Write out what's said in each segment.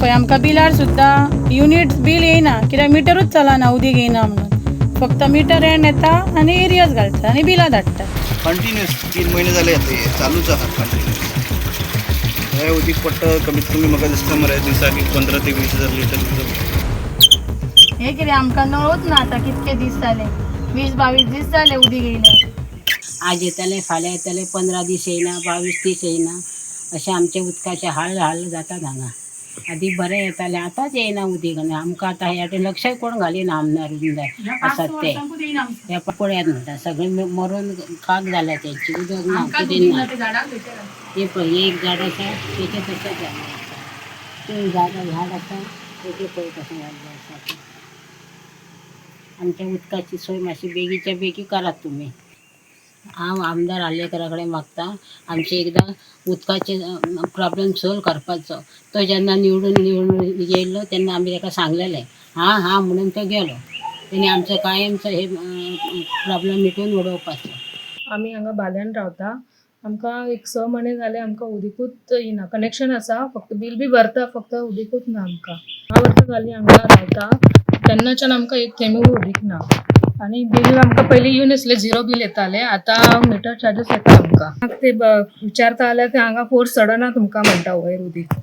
पळय आमकां बिलार सुद्दां युनिट बील येयना कित्याक मिटरूच चलना उदीक येयना म्हणून फक्त मिटर एंड येता आनी एरियस घालता आनी बिलां धाडटा कंटिन्यूस 3 महिने जाले आता हे चालूच आहात कंटिन्यूस हे उदीक पडटा कमीत कमी म्हाका दिसता मरे दिसाक 15 ते 20,000 लिटर हे कितें आमकां नळूच ना आतां कितके दीस जाले 20-22 दीस जाले उदीक येयले आज येतले फाल्यां येतले 15 दीस येयना 22 दीस येयना अशें आमचे उदकाचे हाल जातात हांगा आदी बरें येतालें आतांच येयना उदीक आनी आमकां आतां ह्या लक्षाय कोण घालिना आमदार बिमदार आसात ते ह्या पळयात म्हणटा सगळें मरून खाक जाल्या तेंची उदक ना कितें ना हे पळय एक झाड आसा तेचें तशेंच जालें आसा ते झाड आसा तेचें पळय कशें जाल्लें आसा तें आमच्या उदकाची सोय मातशी बेगीच्या बेगी करात तुमी हांव आमदार आल्लेकरा कडेन मागता आमचे एकदां उदकाचे प्रॉब्लेम सॉल्व करपाचो तो जेन्ना निवडून येयल्लो तेन्ना आमी ताका सांगलेलें हां म्हणून तो गेलो तेणी आमचो कायमचो हे प्रॉब्लेम मिटून उडोवपाचो आमी हांगा बाल्यान रावता आमकां एक 6 म्हयने जाले आमकां उदीकूच येना कनेक्शन आसा फक्त बील बी भरता फक्त उदीकूच ना आमकां 10 वर्सां जालीं हांगा रावता तेन्नाच्यान आमकां एक थेंबूय उदीक ना आनी बील आमकां पयलीं येवन आसलें 0 बील येतालें आतां मिटर चार्जीस येता आमकां ते विचारता जाल्यार ते हांगा फोर्स चडना तुमकां म्हणटा वयर उदीक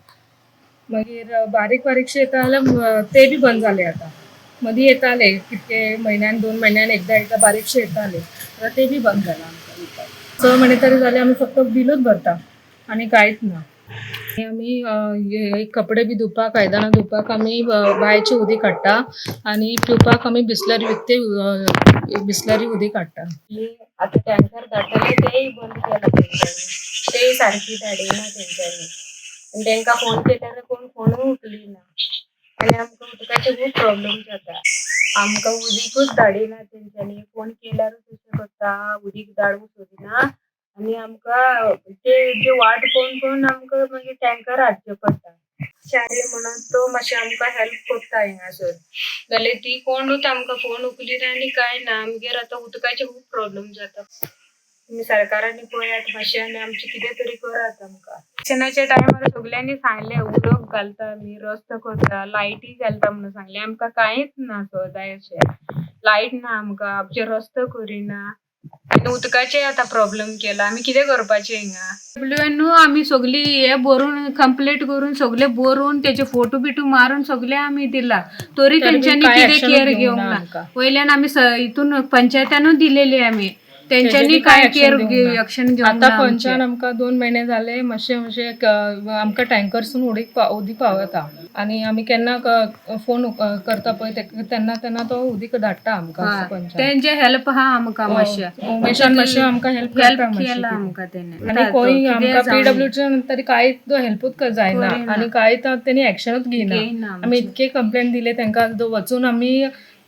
मागीर बारीकशे येता जाल्यार ते बी बंद जाले आतां मदीं येताले कितके म्हयन्यान 2 म्हयन्यान एकदां बारीकशे येताले आतां ते बी बंद जाला आमकां 6 म्हयने तरी जाले आमी फक्त बिलूच भरता आनी कांयच ना आमी कपडे बी धुवपाक आयदनां धुवपाक आमी बांयची उदीक हाडटा आनी पिवपाक आमी बिसलरी विकते बिसलरी उदीक हाडटा आतां टँकर धाडटाले तेय बंद केला तेंच्यांनी तेय सारकी धाडिना तेंच्यांनी आनी तांकां फोन केल्यार कोण फोनूय उखलिना आनी आमकां उदकाचे खूब प्रॉब्लेम जाता आमकां उदीकूच धाडिना तेंच्यांनी फोन केल्यारूच अशें करता उदीक धाडूंक सोदिना आनी आमकां ते वाट पळोवन आमकां मागीर टँकर हाडचे पडटा शारी म्हणून तो मातशें आमकां हेल्प करता हिंगासर जाल्यार ती कोणूच आमकां फोन उखलिना आनी कांय ना आमगेर आतां उदकाचे खूब प्रॉब्लेम जाता तुमी सरकारांनी पळयात मातशें आनी आमचें कितें तरी करात आमकां इलेक्शनाच्या टायमार सगल्यांनी सांगलें उदक घालता आमी रस्तो करता लायटी घालता म्हणून सांगलें आमकां कांयच ना जाय अशें लायट ना आमकां आमचे रस्तो करिना आनी उदकाचे आतां प्रॉब्लेम केला आमी कितें करपाचें हिंगा WN आमी सगळी हे बरोवन कंप्लीट करून सगळे बरोवन तेचे फोटो बिटू मारून सगळे आमी दिला तरी तेंच्यांनी कितें केअर घेवंक ना वयल्यान आमी हितून पंचायतानूच दिलेली आमी तेंच्यांनी काय केअर एक्शन घेवंक आता पंचान आमकां 2 महिने जाले मातशें आमकां टँकरसून उदीक पावता आनी आमी केन्ना फोन करता पळय तेन्ना तो उदीक धाडटा आमकां पंचान तेंचे हेल्प हा आमकां मातशें उमेशान मातशें आमकां हेल्प केला आमकां तेणे आनी कोणी आमकां PWCन तरी कांयच हेल्पूच जायना आनी कांयच तेणी एक्शनूच घेयना आमी इतके कंप्लेन दिले तांकां वचून आमी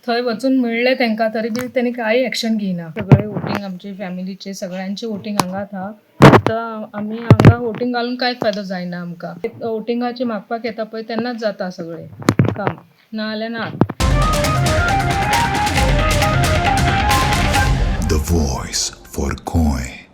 थंय वचून मेळ्ळे तांकां तरी बी तेणी कांय एक्शन घेयना सगळे वोटींग आमचे फॅमिलीचे सगळ्यांचे वोटींग हांगा आसा आतां आमी हांगा वोटींग घालून कांयच फायदो जायना आमकां वोटींगाचे मागपाक येता पळय तेन्नाच जाता सगळें काम नाजाल्यार ना The voice for Coin.